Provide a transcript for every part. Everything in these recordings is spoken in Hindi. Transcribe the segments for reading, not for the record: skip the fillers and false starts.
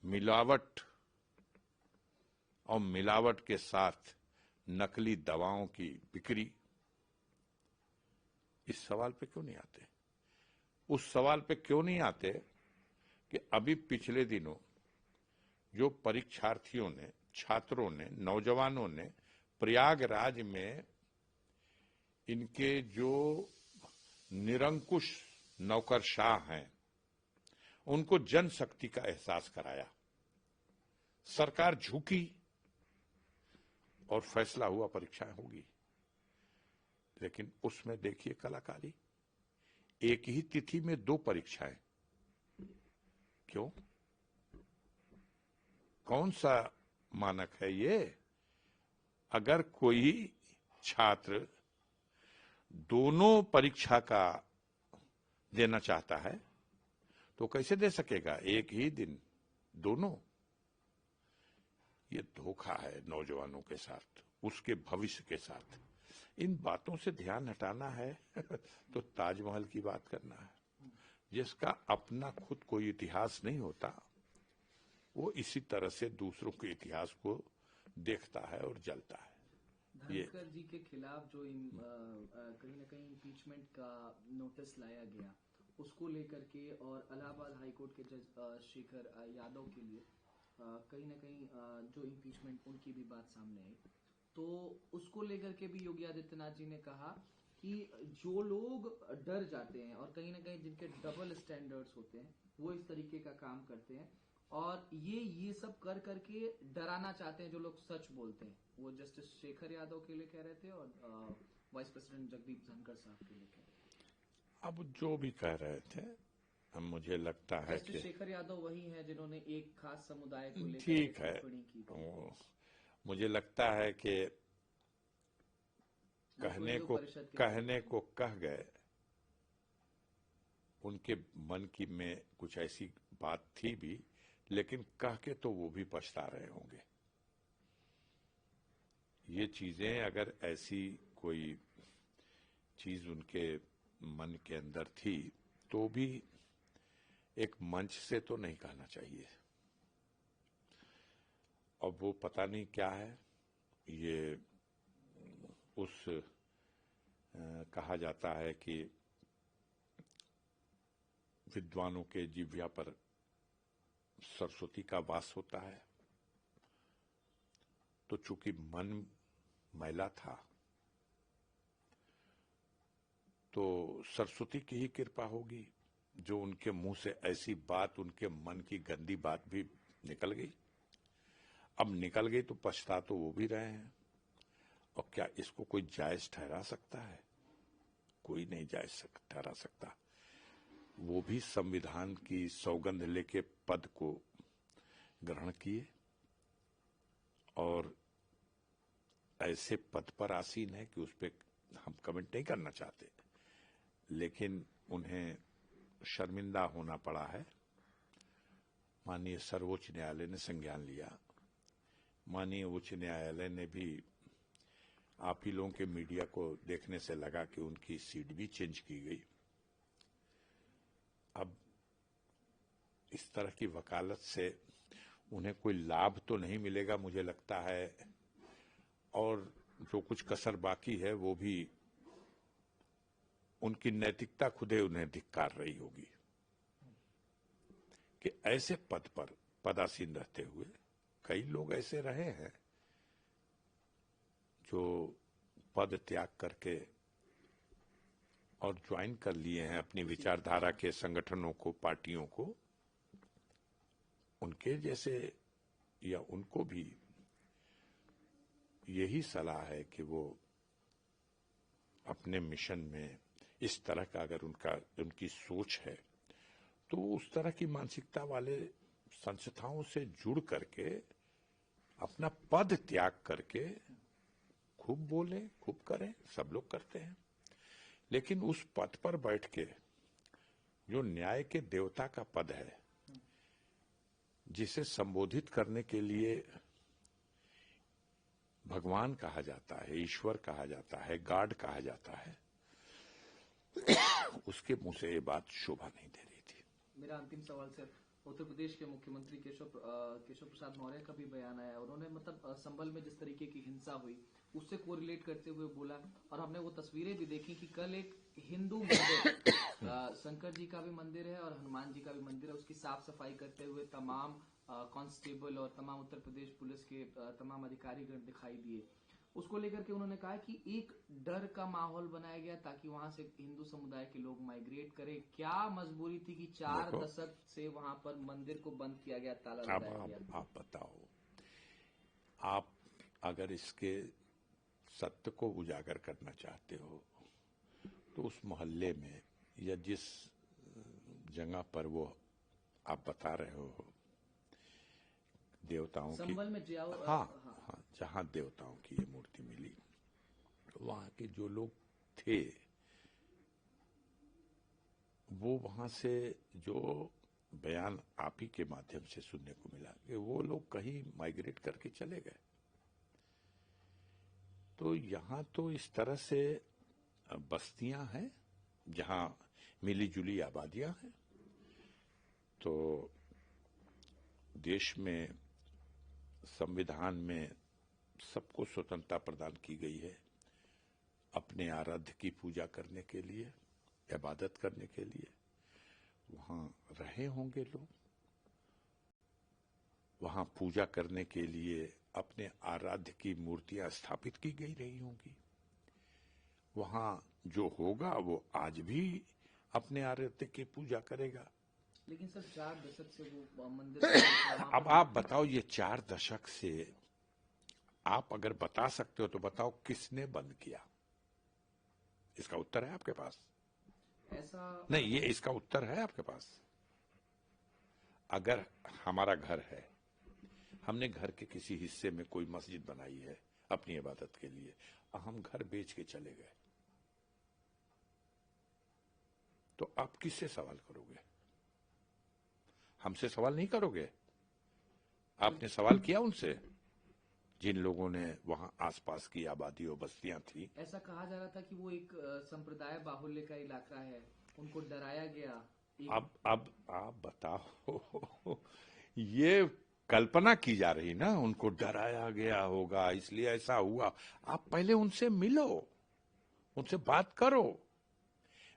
मिलावट और मिलावट के साथ नकली दवाओं की बिक्री, इस सवाल पे क्यों नहीं आते? उस सवाल पे क्यों नहीं आते कि अभी पिछले दिनों जो परीक्षार्थियों ने, छात्रों ने, नौजवानों ने प्रयागराज में इनके जो निरंकुश नौकरशाह हैं उनको जनशक्ति का एहसास कराया। सरकार झुकी और फैसला हुआ परीक्षाएं होगी। लेकिन उसमें देखिए कलाकारी, एक ही तिथि में 2 परीक्षाएं। क्यों? कौन सा मानक है ये? अगर कोई छात्र दोनों परीक्षा का देना चाहता है तो कैसे दे सकेगा एक ही दिन दोनों? ये धोखा है नौजवानों के साथ, उसके भविष्य के साथ। इन बातों से ध्यान हटाना है तो ताजमहल की बात करना है। जिसका अपना खुद कोई इतिहास नहीं होता वो इसी तरह से दूसरों के इतिहास को देखता है और जलता है। धनखड़ जी के खिलाफ जो कहीं ना कहीं इम्पीचमेंट का नोटिस लाया गया, उसको लेकर के, और इलाहाबाद हाईकोर्ट के जज शेखर यादव के लिए कहीं ना कहीं जो इम्पीचमेंट, उनकी भी बात सामने आई, तो उसको लेकर के भी योगी आदित्यनाथ जी ने कहा कि जो लोग डर जाते हैं और कहीं ना कहीं जिनके डबल स्टैंडर्ड्स होते हैं वो इस तरीके का काम करते हैं, और ये सब कर करके डराना चाहते हैं जो लोग सच बोलते हैं। वो जस्टिस शेखर यादव के लिए कह रहे थे और वाइस प्रेसिडेंट जगदीप धनखड़ साहब के लिए कह रहे थे। अब जो भी कह रहे थे, मुझे लगता है कि शेखर यादव वही है जिन्होंने एक खास समुदाय को लेकर ठीक है, मुझे लगता है कि कहने को कह गए, उनके मन की में कुछ ऐसी बात थी भी, लेकिन कह के तो वो भी पछता रहे होंगे। ये चीजें अगर ऐसी कोई चीज उनके मन के अंदर थी तो भी एक मंच से तो नहीं कहना चाहिए। अब वो पता नहीं क्या है, ये उस कहा जाता है कि विद्वानों के जिह्वा पर सरस्वती का वास होता है, तो चूंकि मन मैला था तो सरस्वती की ही कृपा होगी जो उनके मुंह से ऐसी बात, उनके मन की गंदी बात भी निकल गई। अब निकल गई तो पछता तो वो भी रहे हैं, और क्या इसको कोई जायज ठहरा सकता है? कोई नहीं जायज ठहरा सकता। वो भी संविधान की सौगंध लेके पद को ग्रहण किए और ऐसे पद पर आसीन है कि उस पर हम कमेंट नहीं करना चाहते, लेकिन उन्हें शर्मिंदा होना पड़ा है। माननीय सर्वोच्च न्यायालय ने संज्ञान लिया, माननीय उच्च न्यायालय ने भी आप ही लोगों के मीडिया को देखने से लगा कि उनकी सीट भी चेंज की गई। अब इस तरह की वकालत से उन्हें कोई लाभ तो नहीं मिलेगा मुझे लगता है, और जो कुछ कसर बाकी है वो भी उनकी नैतिकता खुदे उन्हें धिक्कार रही होगी कि ऐसे पद पर पदासीन रहते हुए कई लोग ऐसे रहे हैं जो पद त्याग करके और ज्वाइन कर लिए हैं अपनी विचारधारा के संगठनों को, पार्टियों को। उनके जैसे या उनको भी यही सलाह है कि वो अपने मिशन में इस तरह का अगर उनकी सोच है तो उस तरह की मानसिकता वाले संस्थाओं से जुड़ करके अपना पद त्याग करके खूब बोलें, खूब करें, सब लोग करते हैं। लेकिन उस पद पर बैठ के जो न्याय के देवता का पद है, जिसे संबोधित करने के लिए भगवान कहा जाता है, ईश्वर कहा जाता है, गॉड कहा जाता है, उसके मुंह से ये बात शोभा नहीं दे रही थी। मेरा अंतिम सवाल सर, उत्तर प्रदेश के मुख्यमंत्री केशव प्रसाद मौर्य का भी बयान आया। उन्होंने मतलब संभल में जिस तरीके की हिंसा हुई उससे कोरिलेट करते हुए बोला, और हमने वो तस्वीरें भी देखी कि कल एक हिंदू मंदिर शंकर जी का भी मंदिर है और हनुमान जी का भी मंदिर है, उसकी साफ सफाई करते हुए तमाम कांस्टेबल और तमाम उत्तर प्रदेश पुलिस के तमाम अधिकारीगण दिखाई दिए। उसको लेकर के उन्होंने कहा कि एक डर का माहौल बनाया गया ताकि वहां से हिंदू समुदाय के लोग माइग्रेट करें। क्या मजबूरी थी कि 4 दशक से वहां पर मंदिर को बंद किया गया, ताला लगाया गया? आप बताओ, आप अगर इसके सत्य को उजागर करना चाहते हो तो उस मोहल्ले में या जिस जगह पर वो आप बता रहे हो देवताओं की, संभल में हाँ, जहां देवताओं की ये मूर्ति मिली, वहां के जो लोग थे वो वहां से जो बयान आप ही के माध्यम से सुनने को मिला कि वो लोग कहीं माइग्रेट करके चले गए। तो यहां तो इस तरह से बस्तियां हैं जहां मिली जुली आबादियां हैं। तो देश में संविधान में सबको स्वतंत्रता प्रदान की गई है अपने आराध्य की पूजा करने के लिए, इबादत करने के लिए। वहां रहे होंगे लोग, वहां पूजा करने के लिए अपने आराध्य की मूर्तियां स्थापित की गई रही होंगी। वहां जो होगा वो आज भी अपने आराध्य की पूजा करेगा। लेकिन सर 4 दशक से वो मंदिर अब आप बताओ, ये 4 दशक से आप अगर बता सकते हो तो बताओ किसने बंद किया? इसका उत्तर है आपके पास? ऐसा नहीं, ये इसका उत्तर है आपके पास? अगर हमारा घर है, हमने घर के किसी हिस्से में कोई मस्जिद बनाई है अपनी इबादत के लिए, हम घर बेच के चले गए, तो आप किससे सवाल करोगे? हमसे सवाल नहीं करोगे? आपने सवाल किया उनसे जिन लोगों ने वहां आसपास की आबादी और बस्तियां थी? ऐसा कहा जा रहा था कि वो एक संप्रदाय बाहुल्य का इलाका है, उनको डराया गया। अब आप बताओ, ये कल्पना की जा रही ना, उनको डराया गया होगा इसलिए ऐसा हुआ। आप पहले उनसे मिलो, उनसे बात करो।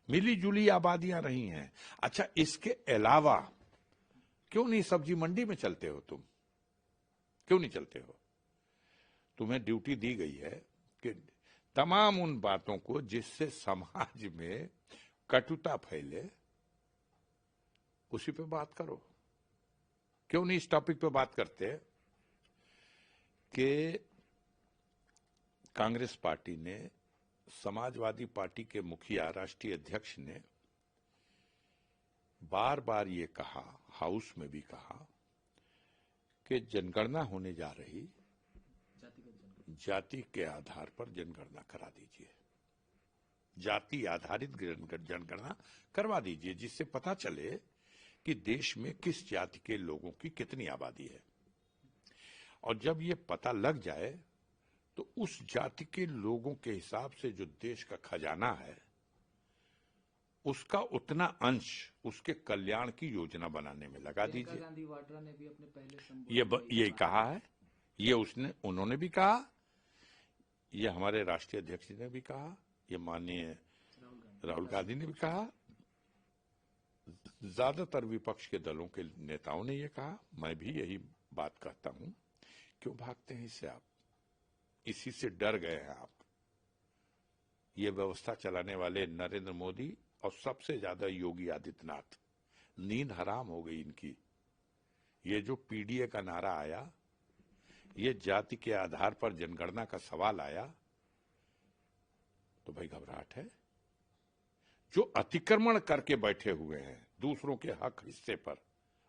मिली जुली आबादियां रही हैं। अच्छा, इसके अलावा क्यों नहीं सब्जी मंडी में चलते हो तुम? क्यों नहीं चलते हो? तुम्हें ड्यूटी दी गई है कि तमाम उन बातों को जिससे समाज में कटुता फैले उसी पे बात करो। क्यों नहीं इस टॉपिक पे बात करते कि कांग्रेस पार्टी ने, समाजवादी पार्टी के मुखिया राष्ट्रीय अध्यक्ष ने बार बार ये कहा, हाउस में भी कहा कि जनगणना होने जा रही, जाति के आधार पर जनगणना करा दीजिए, जाति आधारित जनगणना करवा दीजिए, जिससे पता चले कि देश में किस जाति के लोगों की कितनी आबादी है। और जब ये पता लग जाए तो उस जाति के लोगों के हिसाब से जो देश का खजाना है उसका उतना अंश उसके कल्याण की योजना बनाने में लगा दीजिए। गांधी वाड्रा ने भी अपने पहले ये कहा है, ये उन्होंने भी कहा, ये हमारे राष्ट्रीय अध्यक्ष ने भी कहा, ये माननीय राहुल गांधी ने भी कहा, ज्यादातर विपक्ष के दलों के नेताओं ने ये कहा। मैं भी यही बात कहता हूं। क्यों भागते हैं इससे? आप इसी से डर गए हैं। आप ये व्यवस्था चलाने वाले नरेंद्र मोदी और सबसे ज्यादा योगी आदित्यनाथ, नींद हराम हो गई इनकी। ये जो पीडीए का नारा आया, ये जाति के आधार पर जनगणना का सवाल आया, तो भाई घबराहट है। जो अतिक्रमण करके बैठे हुए हैं दूसरों के हक हिस्से पर,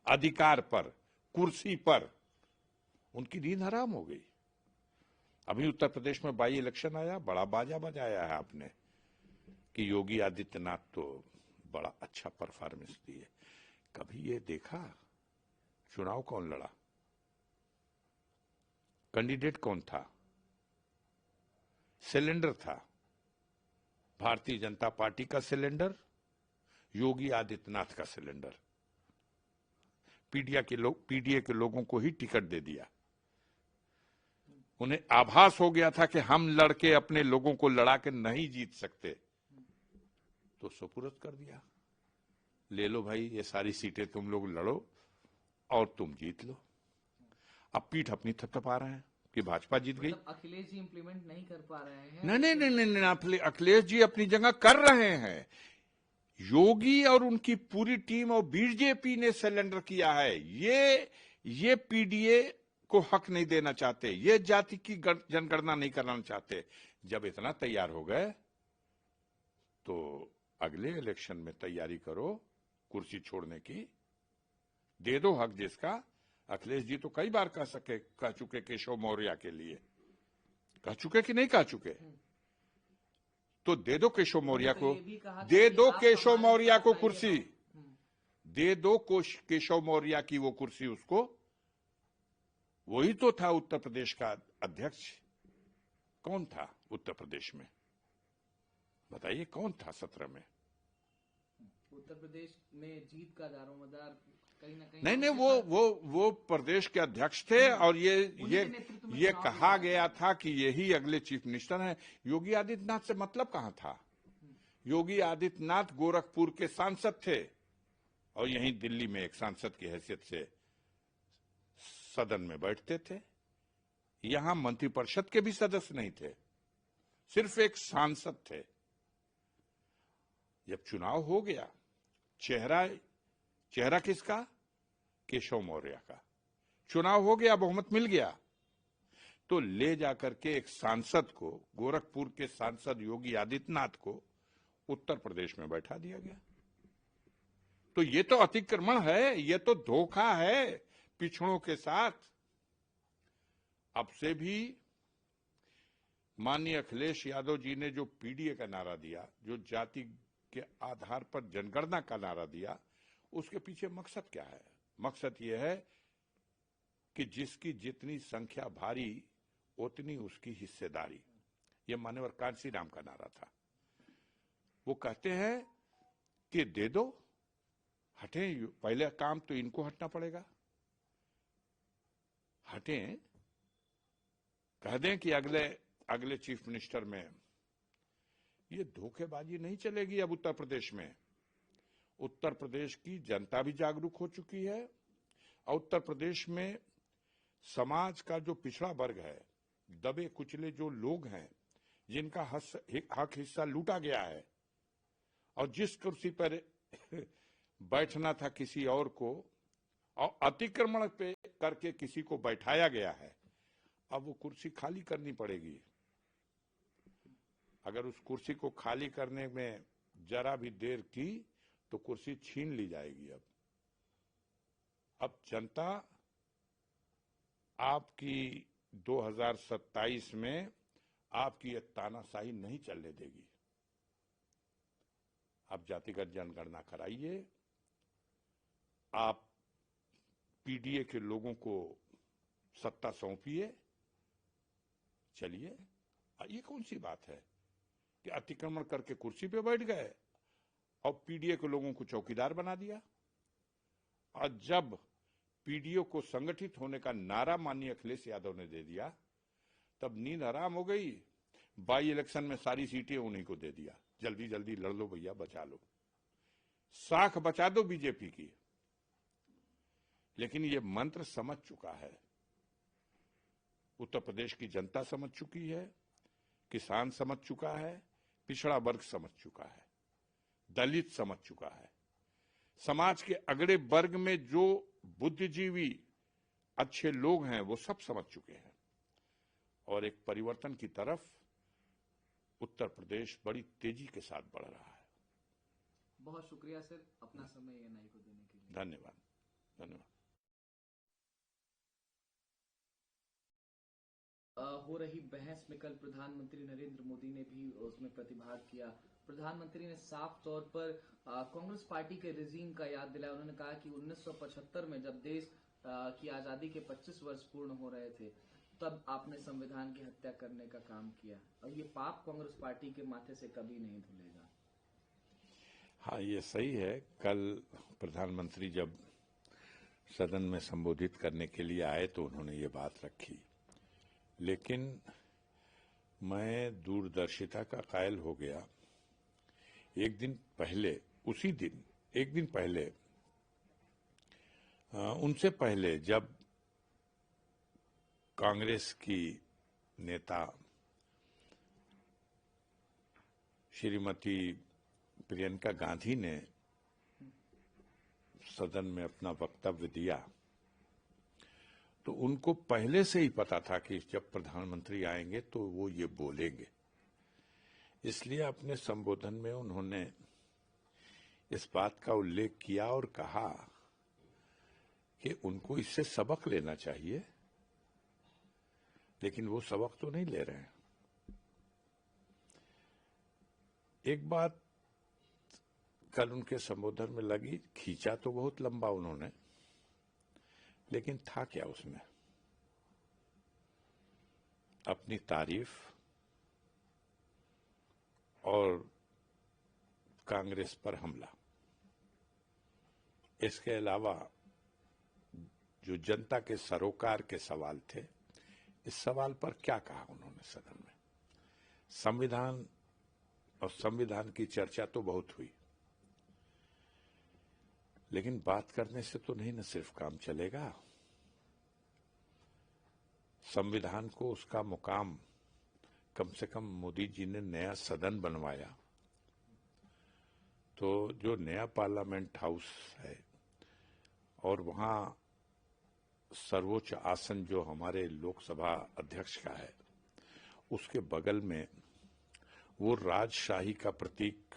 अधिकार पर, कुर्सी पर, उनकी नींद हराम हो गई। अभी उत्तर प्रदेश में बाई इलेक्शन आया, बड़ा बाजा बजाया है आपने कि योगी आदित्यनाथ तो बड़ा अच्छा परफॉर्मेंस दिए। कभी ये देखा चुनाव कौन लड़ा? कैंडिडेट कौन था? सिलेंडर था भारतीय जनता पार्टी का सिलेंडर, योगी आदित्यनाथ का सिलेंडर। पीडीए के लोगों को ही टिकट दे दिया। उन्हें आभास हो गया था कि हम लड़के अपने लोगों को लड़ा के नहीं जीत सकते, तो सुपुर्द कर दिया, ले लो भाई ये सारी सीटें तुम लोग लड़ो और तुम जीत लो। अब पीठ अपनी थपथपा रहे हैं कि भाजपा जीत गई। मतलब अखिलेश जी इम्प्लीमेंट नहीं कर पा रहे हैं? नहीं, अखिलेश जी अपनी जगह कर रहे हैं। योगी और उनकी पूरी टीम और बीजेपी ने सरेंडर किया है। ये पीडीए को हक नहीं देना चाहते, ये जाति की जनगणना नहीं कराना चाहते। जब इतना तैयार हो गए तो अगले इलेक्शन में तैयारी करो कुर्सी छोड़ने की, दे दो हक जिसका। अखिलेश जी तो कई बार कह चुके केशव मौर्य के लिए, कह चुके कि नहीं कह चुके? तो दे दो केशव मौर्य को, दे दो केशव मौर्य को कुर्सी, दे दो केशव मौर्य की वो कुर्सी उसको। वही तो था उत्तर प्रदेश का अध्यक्ष। कौन था उत्तर प्रदेश में, बताइए कौन था 17 में? उत्तर प्रदेश में जीत का दारोमदार कहीं ना कहीं नहीं, वो प्रदेश के अध्यक्ष थे और ये कहा गया था कि यही अगले चीफ मिनिस्टर हैं। योगी आदित्यनाथ से मतलब कहां था? योगी आदित्यनाथ गोरखपुर के सांसद थे और यहीं दिल्ली में एक सांसद की हैसियत से सदन में बैठते थे। यहां मंत्रिपरिषद के भी सदस्य नहीं थे, सिर्फ एक सांसद थे। जब चुनाव हो गया, चेहरा किसका? केशव मौर्य का। चुनाव हो गया, बहुमत मिल गया, तो ले जाकर के एक सांसद को, गोरखपुर के सांसद योगी आदित्यनाथ को उत्तर प्रदेश में बैठा दिया गया। तो ये तो अतिक्रमण है, ये तो धोखा है पिछड़ों के साथ। अब से भी माननीय अखिलेश यादव जी ने जो पीडीए का नारा दिया, जो जाति के आधार पर जनगणना का नारा दिया, उसके पीछे मकसद क्या है? मकसद यह है कि जिसकी जितनी संख्या भारी उतनी उसकी हिस्सेदारी। यह मान्यवर कांशीराम का नारा था। वो कहते हैं कि दे दो, हटें, पहले काम तो इनको हटना पड़ेगा, हटें, कह दें कि अगले चीफ मिनिस्टर में। ये धोखेबाजी नहीं चलेगी अब उत्तर प्रदेश में। उत्तर प्रदेश की जनता भी जागरूक हो चुकी है और उत्तर प्रदेश में समाज का जो पिछड़ा वर्ग है, दबे कुचले जो लोग हैं, जिनका हक हिस्सा लूटा गया है और जिस कुर्सी पर बैठना था किसी और को और अतिक्रमण पे करके किसी को बैठाया गया है, अब वो कुर्सी खाली करनी पड़ेगी। अगर उस कुर्सी को खाली करने में जरा भी देर की तो कुर्सी छीन ली जाएगी। अब जनता आपकी 2027 में आपकी तानाशाही नहीं चलने देगी। आप जातिगत जनगणना कराइए, आप पीडीए के लोगों को सत्ता सौंपिए, चलिए। ये कौन सी बात है कि अतिक्रमण करके कुर्सी पे बैठ गए और पीडीए के लोगों को चौकीदार बना दिया? और जब पीडीए को संगठित होने का नारा माननीय अखिलेश यादव ने दे दिया, तब नींद हराम हो गई। बाई इलेक्शन में सारी सीटें उन्हीं को दे दिया, जल्दी जल्दी लड़ लो भैया, बचा लो, साख बचा दो बीजेपी की। लेकिन ये मंत्र समझ चुका है, उत्तर प्रदेश की जनता समझ चुकी है, किसान समझ चुका है, पिछड़ा वर्ग समझ चुका है, दलित समझ चुका है। समाज के अगड़े वर्ग में जो बुद्धिजीवी अच्छे लोग हैं वो सब समझ चुके हैं और एक परिवर्तन की तरफ उत्तर प्रदेश बड़ी तेजी के साथ बढ़ रहा है। बहुत शुक्रिया सर, अपना समय एएनआई को देने के लिए। धन्यवाद। धन्यवाद। हो रही बहस में कल प्रधानमंत्री नरेंद्र मोदी ने भी उसमें प्रतिभाग किया। प्रधानमंत्री ने साफ तौर पर कांग्रेस पार्टी के रिजीम का याद दिलाया। उन्होंने कहा कि 1975 में जब देश की आजादी के 25 वर्ष पूर्ण हो रहे थे, तब आपने संविधान की हत्या करने का काम किया और ये पाप कांग्रेस पार्टी के माथे से कभी नहीं धुलेगा। हाँ, ये सही है। कल प्रधानमंत्री जब सदन में संबोधित करने के लिए आए तो उन्होंने ये बात रखी, लेकिन मैं दूरदर्शिता का कायल हो गया। एक दिन पहले, उसी दिन एक दिन पहले, उनसे पहले जब कांग्रेस की नेता श्रीमती प्रियंका गांधी ने सदन में अपना वक्तव्य दिया, तो उनको पहले से ही पता था कि जब प्रधानमंत्री आएंगे तो वो ये बोलेंगे। इसलिए अपने संबोधन में उन्होंने इस बात का उल्लेख किया और कहा कि उनको इससे सबक लेना चाहिए, लेकिन वो सबक तो नहीं ले रहे हैं। एक बात कल उनके संबोधन में लगी, खींचा तो बहुत लंबा उन्होंने, लेकिन था क्या उसमें? अपनी तारीफ और कांग्रेस पर हमला। इसके अलावा जो जनता के सरोकार के सवाल थे, इस सवाल पर क्या कहा उन्होंने सदन में? संविधान और संविधान की चर्चा तो बहुत हुई, लेकिन बात करने से तो नहीं न सिर्फ काम चलेगा। संविधान को उसका मुकाम, कम से कम मोदी जी ने नया सदन बनवाया, तो जो नया पार्लियामेंट हाउस है और वहां सर्वोच्च आसन जो हमारे लोकसभा अध्यक्ष का है, उसके बगल में वो राजशाही का प्रतीक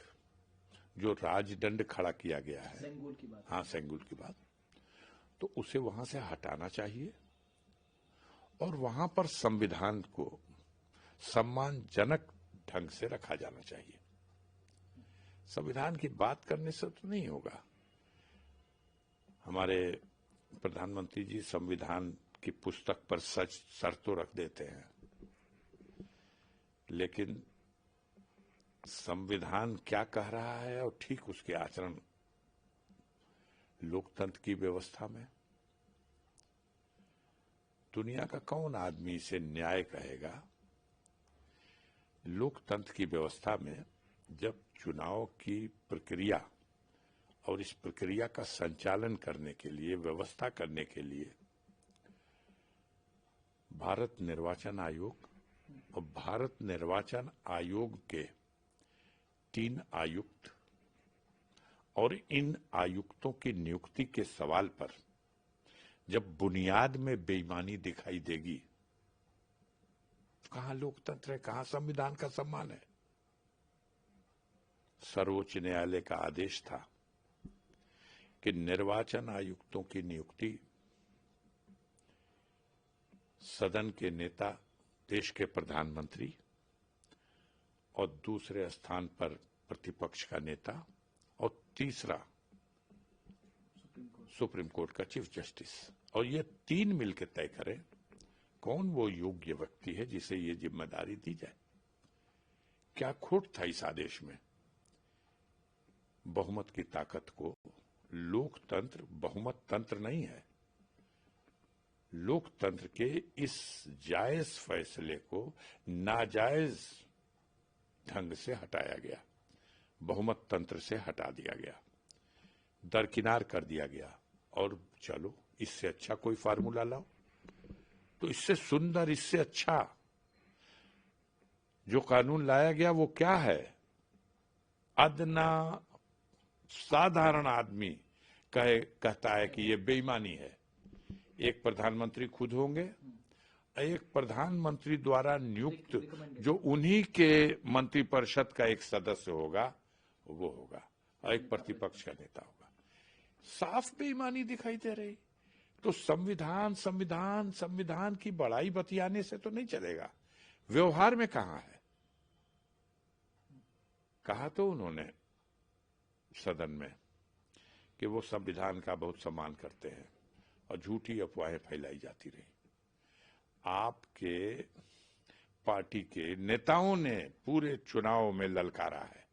जो राजदंड खड़ा किया गया है, सेंगुल की बात। हाँ, सेंगुल की बात, तो उसे वहां से हटाना चाहिए और वहां पर संविधान को सम्मानजनक ढंग से रखा जाना चाहिए। संविधान की बात करने से तो नहीं होगा। हमारे प्रधानमंत्री जी संविधान की पुस्तक पर सर तो रख देते हैं, लेकिन संविधान क्या कह रहा है और ठीक उसके आचरण लोकतंत्र की व्यवस्था में। दुनिया का कौन आदमी इसे न्याय कहेगा? लोकतंत्र की व्यवस्था में जब चुनाव की प्रक्रिया और इस प्रक्रिया का संचालन करने के लिए, व्यवस्था करने के लिए भारत निर्वाचन आयोग और भारत निर्वाचन आयोग के 3 आयुक्त और इन आयुक्तों की नियुक्ति के सवाल पर जब बुनियाद में बेईमानी दिखाई देगी, कहां लोकतंत्र है, कहां संविधान का सम्मान है? सर्वोच्च न्यायालय का आदेश था कि निर्वाचन आयुक्तों की नियुक्ति सदन के नेता, देश के प्रधानमंत्री और दूसरे स्थान पर प्रतिपक्ष का नेता और तीसरा सुप्रीम कोर्ट का चीफ जस्टिस, और ये 3 मिलकर तय करें कौन वो योग्य व्यक्ति है जिसे ये जिम्मेदारी दी जाए। क्या खोट था इस आदेश में? बहुमत की ताकत को, लोकतंत्र बहुमत तंत्र नहीं है, लोकतंत्र के इस जायज फैसले को नाजायज ढंग से हटाया गया, बहुमत तंत्र से हटा दिया गया, दरकिनार कर दिया गया। और चलो, इससे अच्छा कोई फार्मूला लाओ, तो इससे सुंदर, इससे अच्छा जो कानून लाया गया वो क्या है? अदना साधारण आदमी कहता है कि ये बेईमानी है। एक प्रधानमंत्री खुद होंगे, एक प्रधानमंत्री द्वारा नियुक्त जो उन्हीं के मंत्रिपरिषद का एक सदस्य होगा वो होगा, और एक प्रतिपक्ष का नेता होगा। साफ बेईमानी दिखाई दे रही। तो संविधान संविधान संविधान की बड़ाई बतियाने से तो नहीं चलेगा। व्यवहार में कहां है? कहा तो उन्होंने सदन में कि वो संविधान का बहुत सम्मान करते हैं, और झूठी अफवाहें फैलाई जाती रही। आपके पार्टी के नेताओं ने पूरे चुनाव में ललकारा है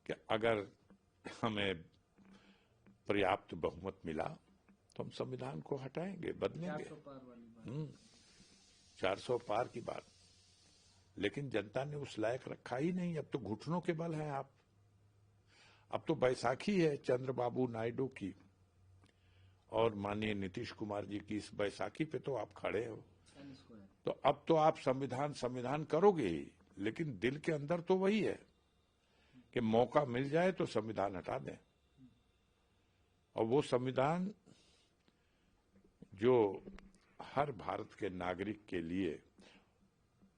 कि अगर हमें पर्याप्त बहुमत मिला तो हम संविधान को हटाएंगे, बदलेंगे। 400 पार वाली बात। 400 पार की बात, लेकिन जनता ने उस लायक रखा ही नहीं। अब तो घुटनों के बल हैं आप। अब तो बैसाखी है चंद्रबाबू नायडू की और माननीय नीतीश कुमार जी की, इस बैसाखी पे तो आप खड़े हो। तो अब तो आप संविधान संविधान करोगे ही, लेकिन दिल के अंदर तो वही है कि मौका मिल जाए तो संविधान हटा दें। और वो संविधान जो हर भारत के नागरिक के लिए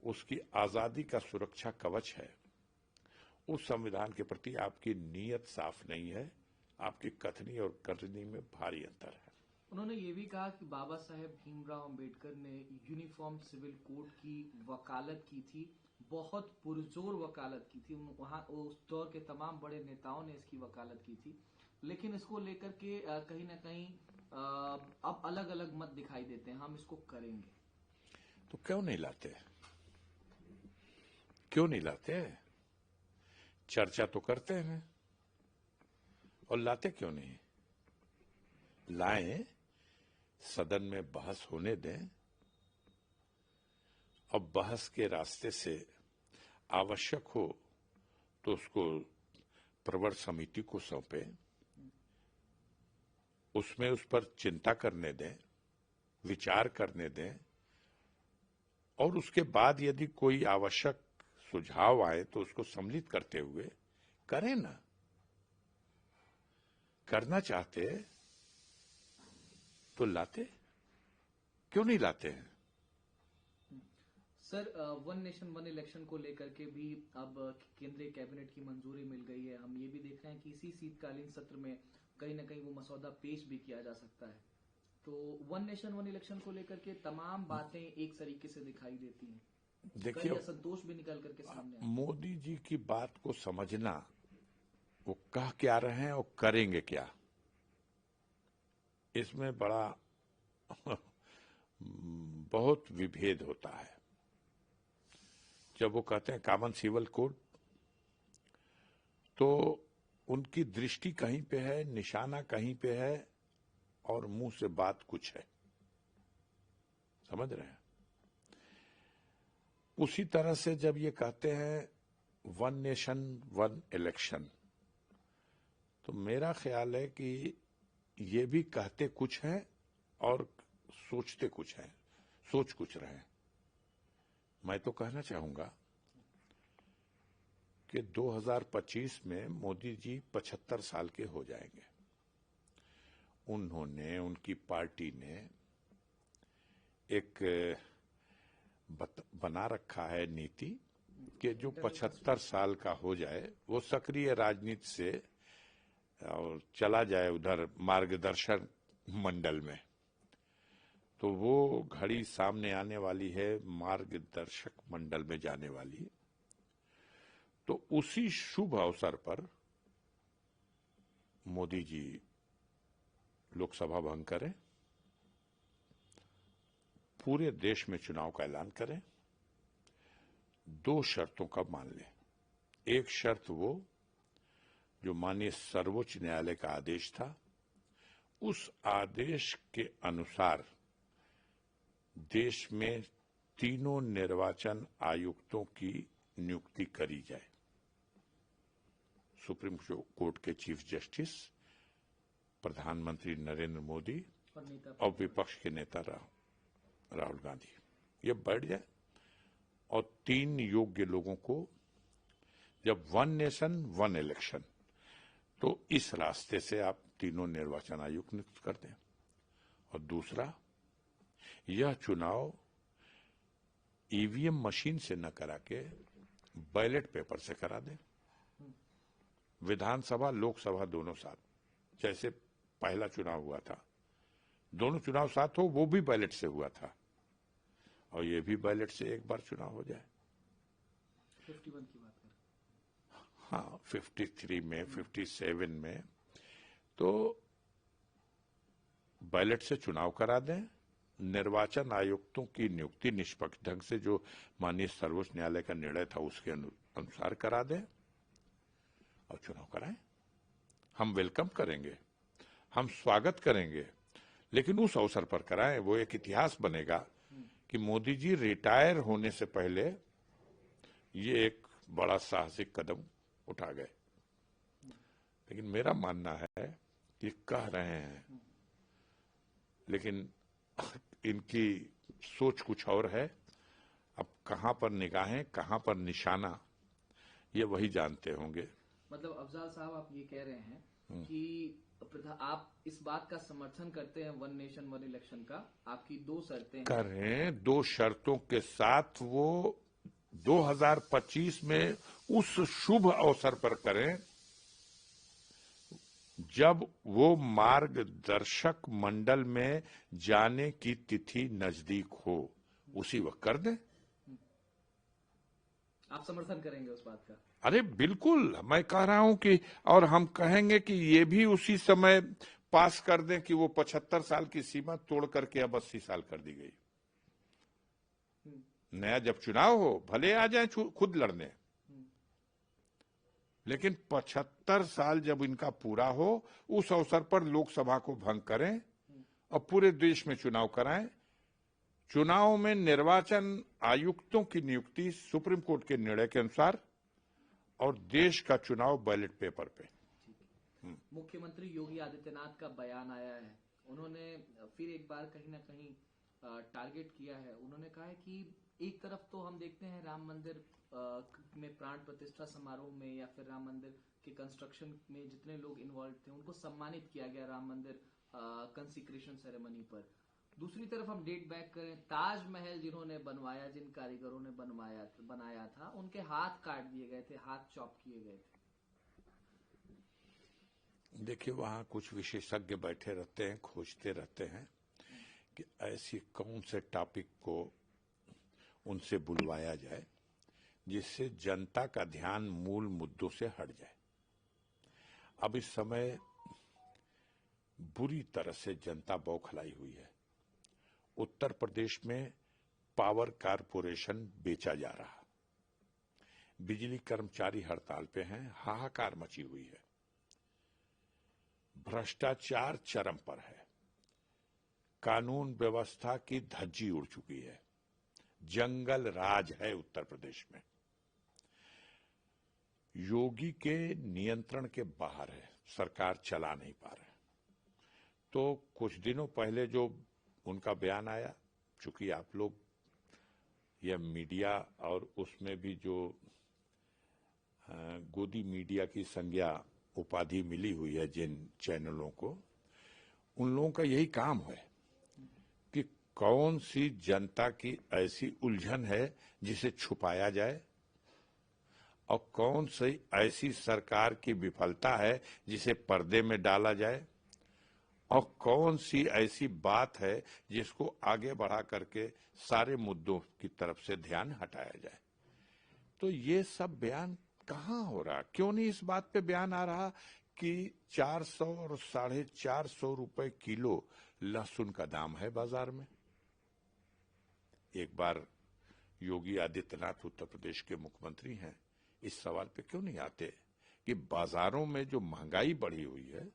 उसकी आजादी का सुरक्षा कवच है, उस संविधान के प्रति आपकी नीयत साफ नहीं है, आपकी कथनी और करनी में भारी अंतर है। उन्होंने ये भी कहा कि बाबा साहेब भीमराव अंबेडकर ने यूनिफॉर्म सिविल कोड की वकालत की थी, बहुत पुरजोर वकालत की थी। वहां उस दौर के तमाम बड़े नेताओं ने इसकी वकालत की थी, लेकिन इसको लेकर के कहीं ना कहीं अब अलग अलग मत दिखाई देते हैं। हम इसको करेंगे तो क्यों नहीं लाते? क्यों नहीं लाते? चर्चा तो करते हैं और लाते क्यों नहीं? लाएं, सदन में बहस होने दें और बहस के रास्ते से आवश्यक हो तो उसको प्रवर समिति को सौंपे, उसमें उस पर चिंता करने दें, विचार करने दें, और उसके बाद यदि कोई आवश्यक सुझाव आए तो उसको सम्मिलित करते हुए करें ना। करना चाहते तो लाते, क्यों नहीं लाते हैं? Sir, one nation one election को लेकर के भी अब केंद्रीय कैबिनेट की मंजूरी मिल गई है। हम ये भी देख रहे हैं कि इसी शीतकालीन सत्र में कहीं ना कहीं वो मसौदा पेश भी किया जा सकता है। तो वन नेशन वन इलेक्शन को लेकर के तमाम बातें एक तरीके से दिखाई देती हैं। देखिए, असंतोष भी निकल करके सामने मोदी जी की बात को समझना, वो कह क्या रहे हैं और करेंगे क्या, इसमें बड़ा बहुत विभेद होता है। जब वो कहते हैं कॉमन सिविल कोड, तो उनकी दृष्टि कहीं पे है, निशाना कहीं पे है और मुंह से बात कुछ है। समझ रहे हैं? उसी तरह से जब ये कहते हैं वन नेशन वन इलेक्शन, तो मेरा ख्याल है कि ये भी कहते कुछ हैं और सोचते कुछ हैं, सोच कुछ रहे हैं। मैं तो कहना चाहूंगा कि 2025 में मोदी जी 75 साल के हो जाएंगे। उन्होंने, उनकी पार्टी ने एक बना रखा है नीति कि जो 75 साल का हो जाए वो सक्रिय राजनीति से और चला जाए उधर मार्गदर्शन मंडल में। तो वो घड़ी सामने आने वाली है, मार्गदर्शक मंडल में जाने वाली। तो उसी शुभ अवसर पर मोदी जी लोकसभा भंग करें, पूरे देश में चुनाव का ऐलान करें, 2 शर्तों का मान लें। एक शर्त वो जो माननीय सर्वोच्च न्यायालय का आदेश था, उस आदेश के अनुसार देश में 3 निर्वाचन आयुक्तों की नियुक्ति करी जाए। सुप्रीम कोर्ट के चीफ जस्टिस, प्रधानमंत्री नरेंद्र मोदी और विपक्ष के नेता राहुल गांधी, ये बैठ जाए और 3 योग्य लोगों को, जब वन नेशन वन इलेक्शन, तो इस रास्ते से आप 3 निर्वाचन आयुक्त नियुक्त कर दें। और दूसरा, यह चुनाव ईवीएम मशीन से न करा के बैलेट पेपर से करा दें। विधानसभा लोकसभा दोनों साथ, जैसे पहला चुनाव हुआ था, दोनों चुनाव साथ हो, वो भी बैलेट से हुआ था, और ये भी बैलेट से एक बार चुनाव हो जाए। 51 की बात करें, हाँ, 53 में, 57 में, तो बैलेट से चुनाव करा दें। निर्वाचन आयुक्तों की नियुक्ति निष्पक्ष ढंग से, जो माननीय सर्वोच्च न्यायालय का निर्णय था उसके अनुसार करा दें और चुनाव कराएं। हम वेलकम करेंगे, हम स्वागत करेंगे, लेकिन उस अवसर पर कराएं, वो एक इतिहास बनेगा कि मोदी जी रिटायर होने से पहले ये एक बड़ा साहसिक कदम उठा गए। लेकिन मेरा मानना है कि कह रहे हैं, लेकिन इनकी सोच कुछ और है। अब कहां पर निगाहें, कहां पर निशाना, ये वही जानते होंगे। मतलब अफजाल साहब, आप ये कह रहे हैं कि आप इस बात का समर्थन करते हैं वन नेशन वन इलेक्शन का, आपकी दो शर्तें कर हैं। रहे हैं, दो शर्तों के साथ वो 2025 में उस शुभ अवसर पर करें जब वो मार्गदर्शक मंडल में जाने की तिथि नजदीक हो, उसी वक्त कर दें। आप समर्थन करेंगे उस बात का? अरे बिल्कुल, मैं कह रहा हूं कि, और हम कहेंगे कि ये भी उसी समय पास कर दें कि वो 75 साल की सीमा तोड़ करके अब 80 साल कर दी गई। नया जब चुनाव हो, भले आ जाए खुद लड़ने, लेकिन 75 साल जब इनका पूरा हो, उस अवसर पर लोकसभा को भंग करें और पूरे देश में चुनाव कराएं। चुनाव में निर्वाचन आयुक्तों की नियुक्ति सुप्रीम कोर्ट के निर्णय के अनुसार, और देश का चुनाव बैलेट पेपर पे। मुख्यमंत्री योगी आदित्यनाथ का बयान आया है, उन्होंने फिर एक बार कहीं ना कहीं टारगेट किया है। उन्होंने कहा है कि एक तरफ तो हम देखते हैं राम मंदिर में प्राण प्रतिष्ठा समारोह में या फिर राम मंदिर के कंस्ट्रक्शन में जितने लोग इन्वॉल्व थे उनको सम्मानित किया गया राम मंदिर कंसिक्रेशन सेरेमनी पर। दूसरी तरफ हम डेट बैक करें, ताजमहल जिन्होंने बनवाया, जिन कारीगरों ने बनाया था, उनके हाथ काट दिए गए थे, हाथ चॉप किए गए थे। देखिए, वहां कुछ विशेषज्ञ बैठे रहते हैं, खोजते रहते हैं कि ऐसी कौन से टॉपिक को उनसे बुलवाया जाए जिससे जनता का ध्यान मूल मुद्दों से हट जाए। अब इस समय बुरी तरह से जनता बौखलाई हुई है। उत्तर प्रदेश में पावर कारपोरेशन बेचा जा रहा, बिजली कर्मचारी हड़ताल पे हैं, हाहाकार मची हुई है, भ्रष्टाचार चरम पर है, कानून व्यवस्था की धज्जी उड़ चुकी है, जंगल राज है उत्तर प्रदेश में, योगी के नियंत्रण के बाहर है, सरकार चला नहीं पा रहे। तो कुछ दिनों पहले जो उनका बयान आया, चूंकि आप लोग यह मीडिया और उसमें भी जो गोदी मीडिया की संज्ञा उपाधि मिली हुई है जिन चैनलों को, उन लोगों का यही काम है कि कौन सी जनता की ऐसी उलझन है जिसे छुपाया जाए और कौन सी ऐसी सरकार की विफलता है जिसे पर्दे में डाला जाए और कौन सी ऐसी बात है जिसको आगे बढ़ा करके सारे मुद्दों की तरफ से ध्यान हटाया जाए। तो ये सब बयान कहां हो रहा, क्यों नहीं इस बात पे बयान आ रहा कि 400 और 450 रुपए किलो लहसुन का दाम है बाजार में। एक बार योगी आदित्यनाथ उत्तर प्रदेश के मुख्यमंत्री हैं, इस सवाल पे क्यों नहीं आते कि बाजारों में जो महंगाई बढ़ी हुई है